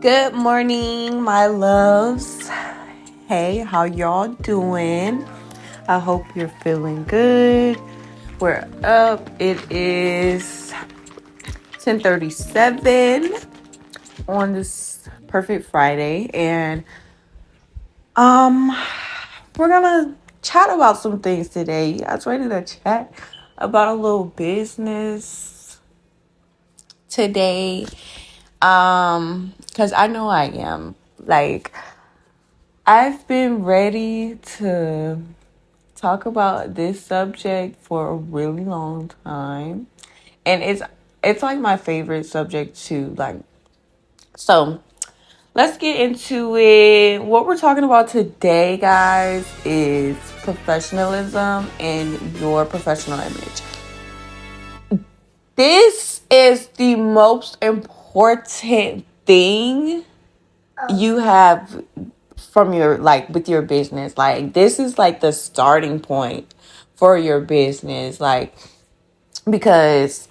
Good morning, my loves. Hey, how y'all doing? I hope you're feeling good. We're up. It is 10:37 on this perfect Friday, and um, we're gonna chat about some things today. You guys ready to chat about a little business today? Because I know I am. Like, I've been ready to talk about this subject for a really long time. And it's like my favorite subject too. So let's get into it. What we're talking about today, guys, is professionalism and your professional image. This is the most important thing you have from your with your business. Like, this is like the starting point for your business, because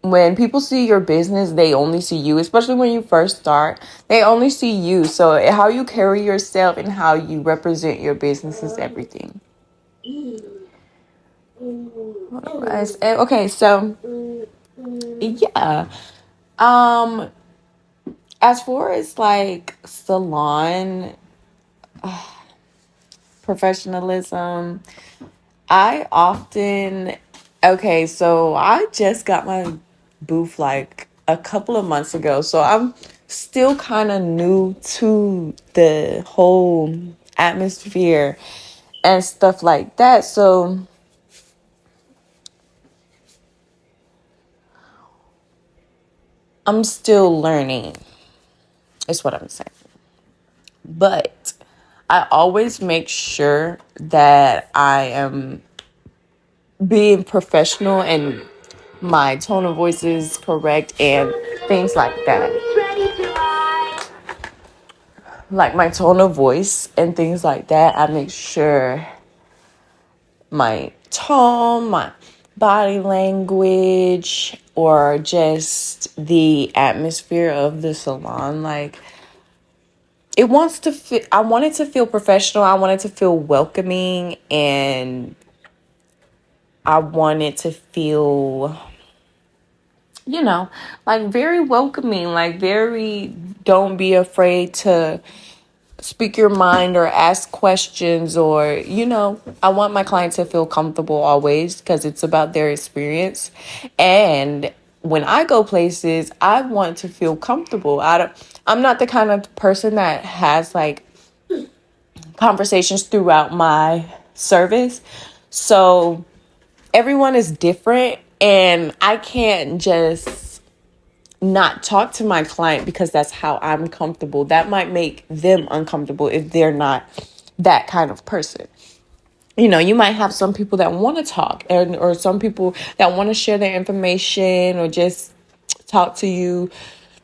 when people see your business, they only see you, especially when you first start. They only see you. So how you carry yourself and how you represent your business is everything. Okay, so yeah. um as far as like salon professionalism, I often, okay, so I just got my booth like a couple of months ago. So I'm still kind of new to the whole atmosphere and stuff like that. So I'm still learning, is what I'm saying. But I always make sure that I am being professional and my tone of voice is correct and things like that. Like my tone of voice and things like that, I make sure my tone, my body language, or just the atmosphere of the salon, like it wants to feel, I want it to feel professional. I want it to feel welcoming, and I want it to feel, like very welcoming, like very, don't be afraid to speak your mind or ask questions, or I want my client to feel comfortable always, because it's about their experience. And when I go places, I want to feel comfortable. I'm not the kind of person that has like conversations throughout my service. So everyone is different, and I can't just not talk to my client because that's how I'm comfortable. That might make them uncomfortable if they're not that kind of person. You might have some people that want to talk, or some people that want to share their information or just talk to you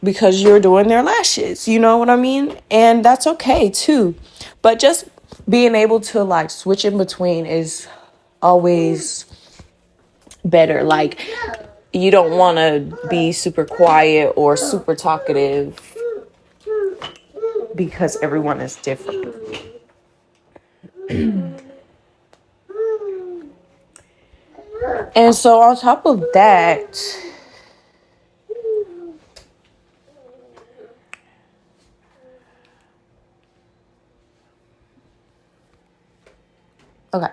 because you're doing their lashes. You know what I mean? And that's okay too. But just being able to like switch in between is always better. Like, you don't want to be super quiet or super talkative because everyone is different. And so on top of that, okay,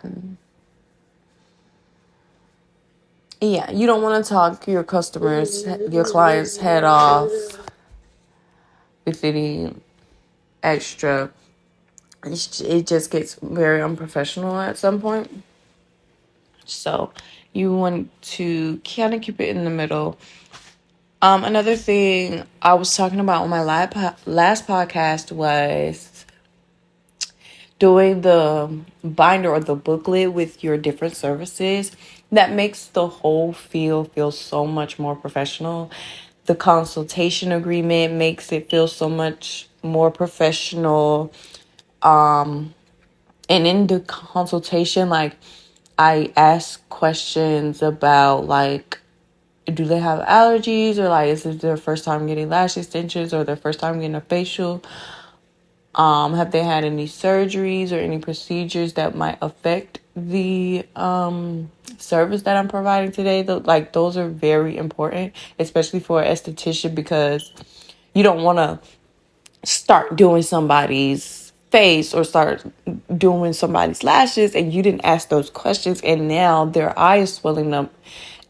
yeah, you don't want to talk your your clients' head off with any extra. It just gets very unprofessional at some point. So you want to kind of keep it in the middle. Another thing I was talking about on my last podcast was doing the binder or the booklet with your different services. That makes the whole feel so much more professional. The consultation agreement makes it feel so much more professional. And in the consultation, like, I ask questions about like do they have allergies, or like is it their first time getting lash extensions or their first time getting a facial? Have they had any surgeries or any procedures that might affect the service that I'm providing today? Like those are very important, especially for an esthetician, because you don't want to start doing somebody's face or start doing somebody's lashes and you didn't ask those questions, and now their eye is swelling up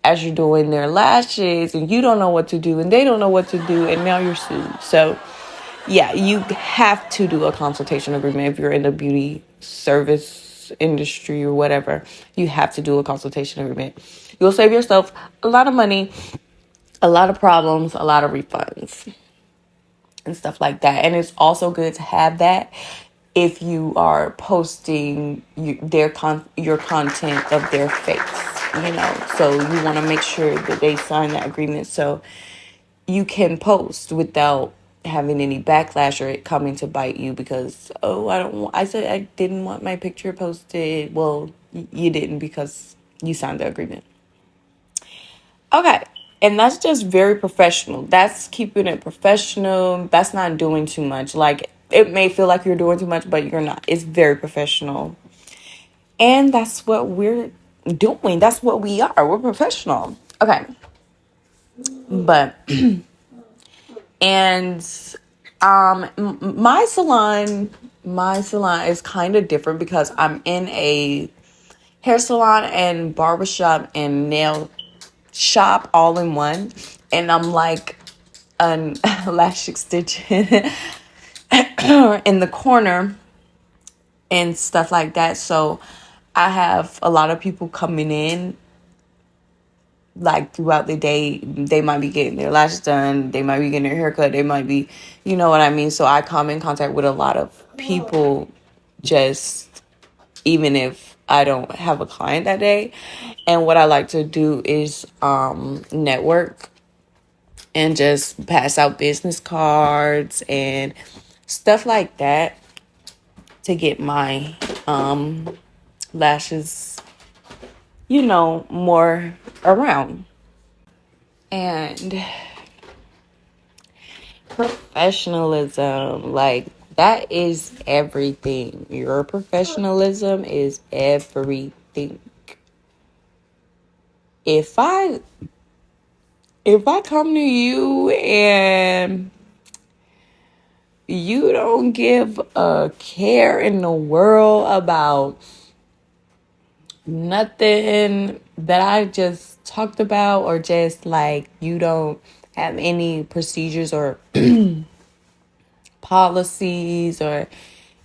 as you're doing their lashes and you don't know what to do and they don't know what to do, and now you're sued. So yeah, you have to do a consultation agreement if you're in the beauty service industry or whatever. You have to do a consultation agreement. You'll save yourself a lot of money, a lot of problems, a lot of refunds and stuff like that. And it's also good to have that if you are posting your content of their face. So you want to make sure that they sign that agreement so you can post without having any backlash or it coming to bite you because, oh, I said I didn't want my picture posted. Well, you didn't because you signed the agreement. Okay. And that's just very professional. That's keeping it professional. That's not doing too much. Like, it may feel like you're doing too much, but you're not. It's very professional. And that's what we're doing. That's what we are. We're professional. Okay. But, and, my salon is kind of different because I'm in a hair salon and barbershop and nail shop all in one, and I'm like an lash extension in the corner and stuff like that. So I have a lot of people coming in like throughout the day. They might be getting their lashes done, they might be getting their haircut, they might be, you know what I mean? So I come in contact with a lot of people, just even if I don't have a client that day. And what I like to do is network and just pass out business cards and stuff like that to get my lashes, more around. And professionalism, like, that is everything. Your professionalism is everything. If I come to you and you don't give a care in the world about nothing that I just talked about, or just like you don't have any procedures or policies or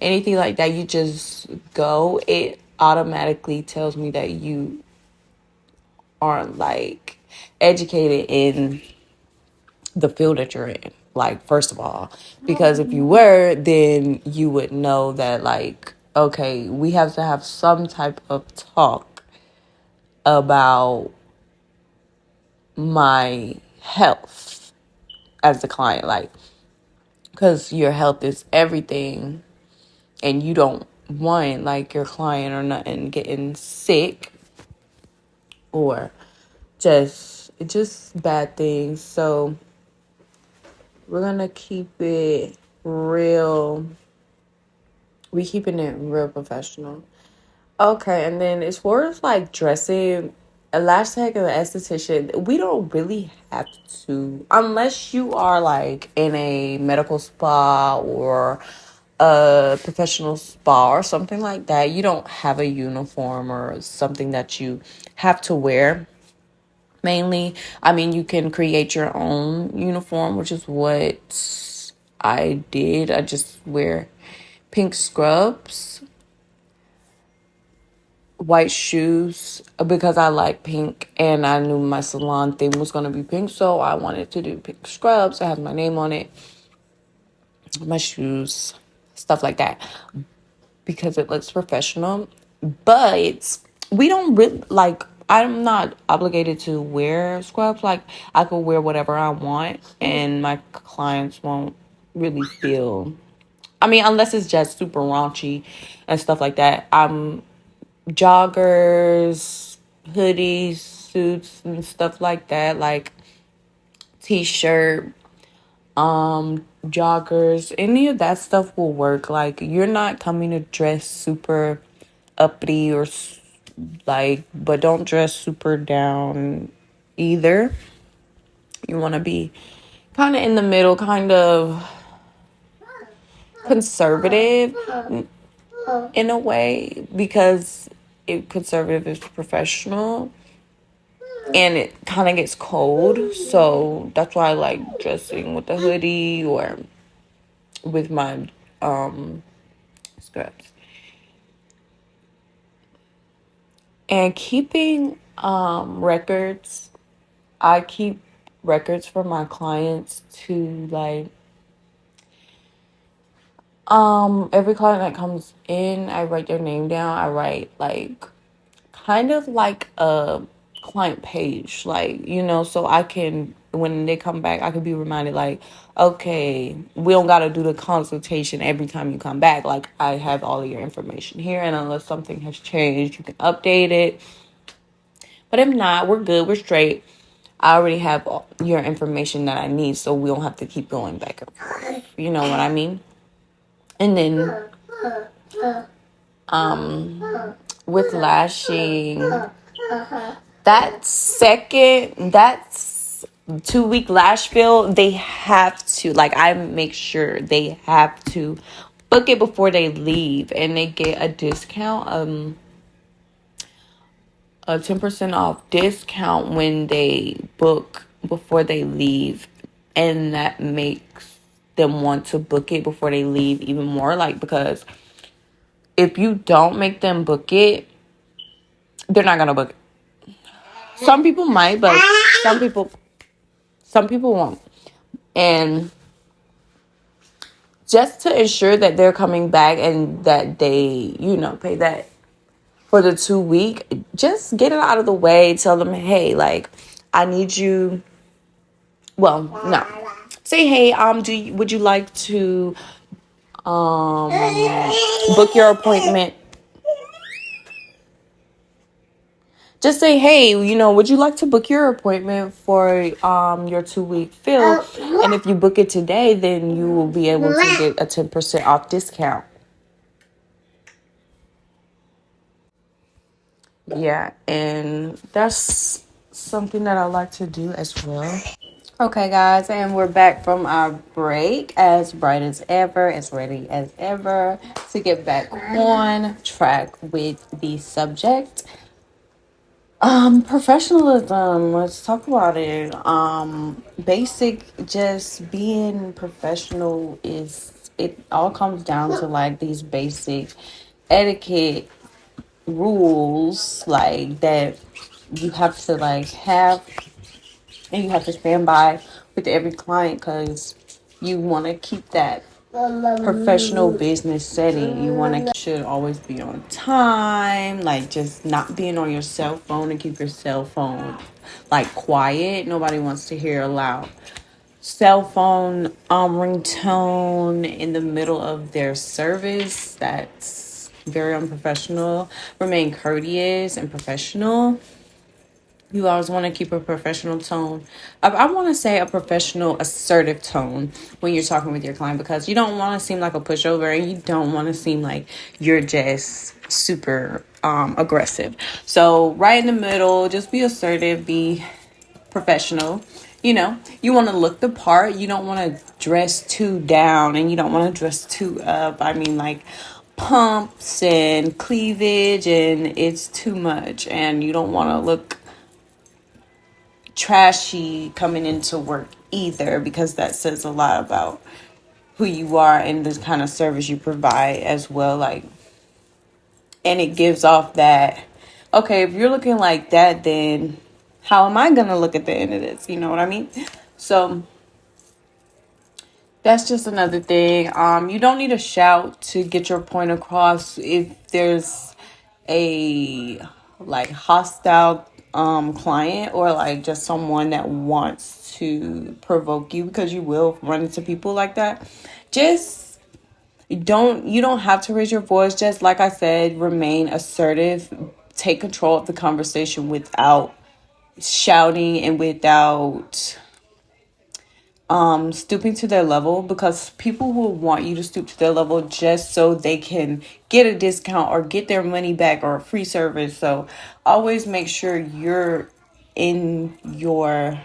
anything like that, you just go, it automatically tells me that you aren't like educated in the field that you're in. Like, first of all, because if you were, then you would know that, like, okay, we have to have some type of talk about my health as the client, like, because your health is everything, and you don't want like your client or nothing getting sick or just bad things. So we're gonna keep it real. We keeping it real professional. Okay, and then as far as like dressing, a lash tech and an esthetician, we don't really have to, unless you are like in a medical spa or a professional spa or something like that. You don't have a uniform or something that you have to wear. Mainly, I mean, you can create your own uniform, which is what I did. I just wear pink scrubs, white shoes, because I like pink and I knew my salon theme was going to be pink, so I wanted to do pink scrubs. I have my name on it, my shoes, stuff like that, because it looks professional. But we don't really like, I'm not obligated to wear scrubs. Like, I could wear whatever I want and my clients won't really feel, I mean, unless it's just super raunchy and stuff like that. Joggers, hoodies, suits and stuff like that, like t-shirt, joggers, any of that stuff will work. Like, you're not coming to dress super uppity or like, but don't dress super down either. You want to be kind of in the middle, kind of conservative in a way, because conservative is professional and it kind of gets cold. So that's why I like dressing with a hoodie or with my scrubs. And keeping records, I keep records for my clients to like every client that comes in, I write their name down. I write like kind of like a client page, like, so I can, when they come back, I could be reminded, like, okay, we don't got to do the consultation every time you come back. Like, I have all of your information here, and unless something has changed, you can update it. But if not, we're good, we're straight. I already have your information that I need, so we don't have to keep going back and forth. You know what I mean? And then with lashing, that's 2-week lash fill, they have to, like, I make sure they have to book it before they leave, and they get a discount, a 10% off discount when they book before they leave, and that makes them want to book it before they leave even more, like, because if you don't make them book it, they're not gonna book it. Some people might, but some people won't. And just to ensure that they're coming back and that they, pay that for the 2 week, just get it out of the way. Tell them, hey, like, I need you. Well, no. Say, hey, would you like to book your appointment? Just say, hey, would you like to book your appointment for your 2-week fill? And if you book it today, then you will be able to get a 10% off discount. Yeah, and that's something that I like to do as well. Okay, guys, and we're back from our break, as bright as ever, as ready as ever to get back on track with the subject. Professionalism. Let's talk about it. Basic, just being professional it all comes down to like these basic etiquette rules, like that you have to like have, and you have to stand by with every client, because you want to keep that professional business setting. You want to should always be on time, like just not being on your cell phone, and keep your cell phone like quiet. Nobody wants to hear a loud cell phone ringtone in the middle of their service. That's very unprofessional. Remain courteous and professional. You always want to keep a professional tone. I want to say a professional, assertive tone when you're talking with your client, because you don't want to seem like a pushover, and you don't want to seem like you're just super aggressive. So right in the middle, just be assertive, be professional. You want to look the part. You don't want to dress too down, and you don't want to dress too up. I mean, like pumps and cleavage, and it's too much, and you don't want to look trashy coming into work either, because that says a lot about who you are and the kind of service you provide as well. Like, and it gives off that, okay, if you're looking like that, then how am I gonna look at the end of this? You know what I mean? So that's just another thing. You don't need to shout to get your point across. If there's a like hostile client, or like just someone that wants to provoke you, because you will run into people like that, just you don't have to raise your voice. Just like I said, remain assertive, take control of the conversation without shouting and without stooping to their level, because people will want you to stoop to their level just so they can get a discount or get their money back or a free service. So always make sure in your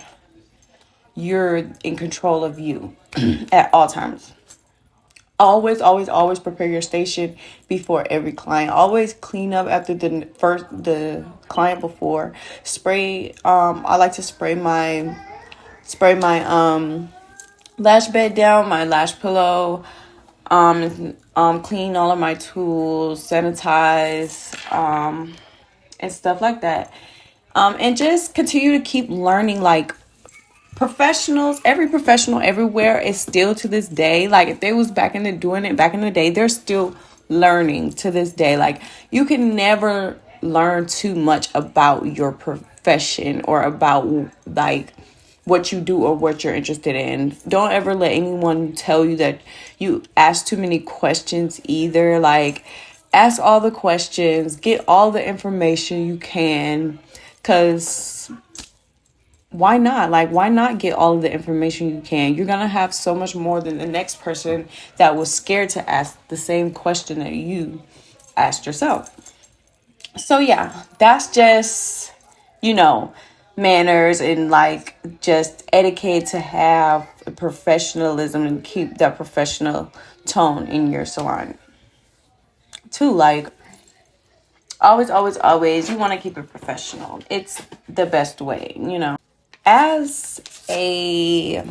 you're in control of you at all times. Always prepare your station before every client. Always clean up after the client before. Spray. I like to spray my lash bed down, my lash pillow. Clean all of my tools, sanitize, and stuff like that. And just continue to keep learning. Like, every professional everywhere is still to this day, like, if they was doing it back in the day, they're still learning to this day. Like, you can never learn too much about your profession or about, like, what you do or what you're interested in. Don't ever let anyone tell you that you ask too many questions either. Like, ask all the questions, get all the information you can, because why not? Like, why not get all of the information you can? You're going to have so much more than the next person that was scared to ask the same question that you asked yourself. So, yeah, that's just, manners and, like, just etiquette to have professionalism and keep that professional tone in your salon. Too, like, always, you want to keep it professional. It's the best way. As a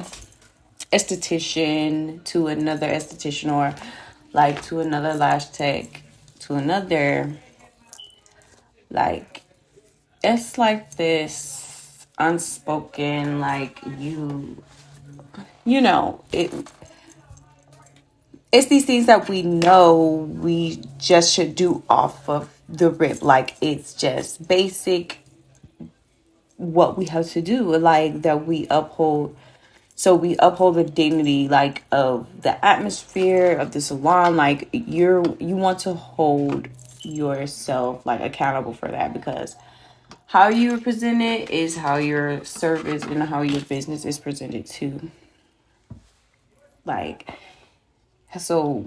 esthetician to another esthetician, or like to another lash tech, to another, like, it's like this unspoken, like, it's these things that we know we just should do off of the rip. Like, it's just basic what we have to do, like, that we uphold. So we uphold the dignity, like, of the atmosphere of the salon. Like, you want to hold yourself, like, accountable for that, because how you present it is how your service and how your business is presented too. Like, so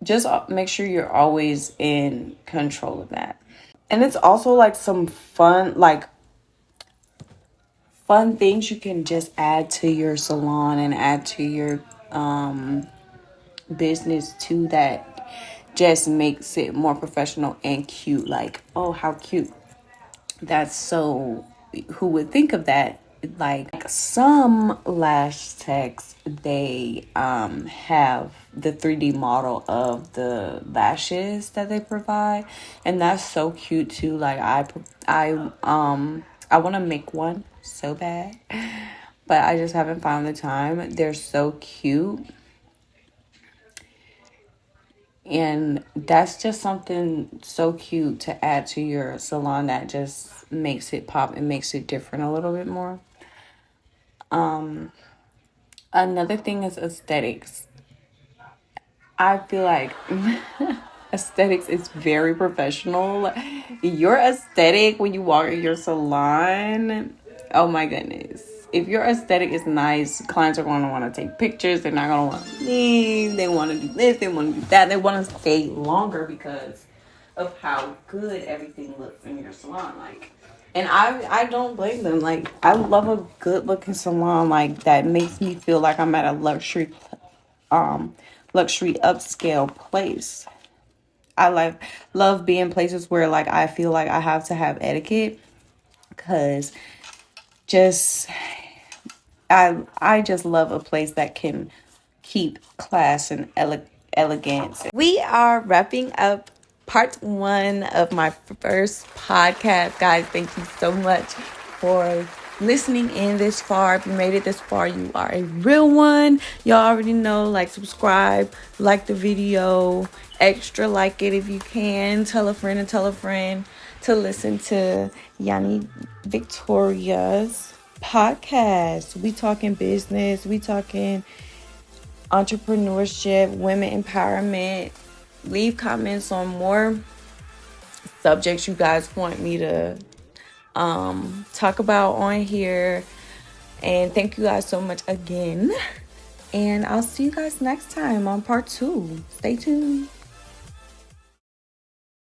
just make sure you're always in control of that. And it's also like some fun things you can just add to your salon and add to your business too, that just makes it more professional and cute. Like, oh, how cute. That's so, who would think of that? Like, some lash techs, they have the 3D model of the lashes that they provide, and that's so cute too. Like, I want to make one so bad, but I just haven't found the time. They're so cute. And that's just something so cute to add to your salon that just makes it pop and makes it different a little bit more. Another thing is aesthetics. I feel like aesthetics is very professional. Your aesthetic when you walk in your salon, oh my goodness. If your aesthetic is nice, clients are going to want to take pictures. They're not going to want to leave. They want to do this. They want to do that. They want to stay longer because of how good everything looks in your salon. Like, and I don't blame them. Like, I love a good looking salon, like, that makes me feel like I'm at a luxury upscale place. I love being places where, like, I feel like I have to have etiquette, because just I just love a place that can keep class and elegance. We are wrapping up part 1 of my first podcast, guys. Thank you so much for listening in this far. If you made it this far, you are a real one. Y'all already know, like, subscribe, like the video, extra like it if you can. Tell a friend and tell a friend to listen to Yanni Victoria's podcast. We talking business, we talking entrepreneurship, women empowerment. Leave comments on more subjects you guys want me to talk about on here. And thank you guys so much again. And I'll see you guys next time on part 2. Stay tuned.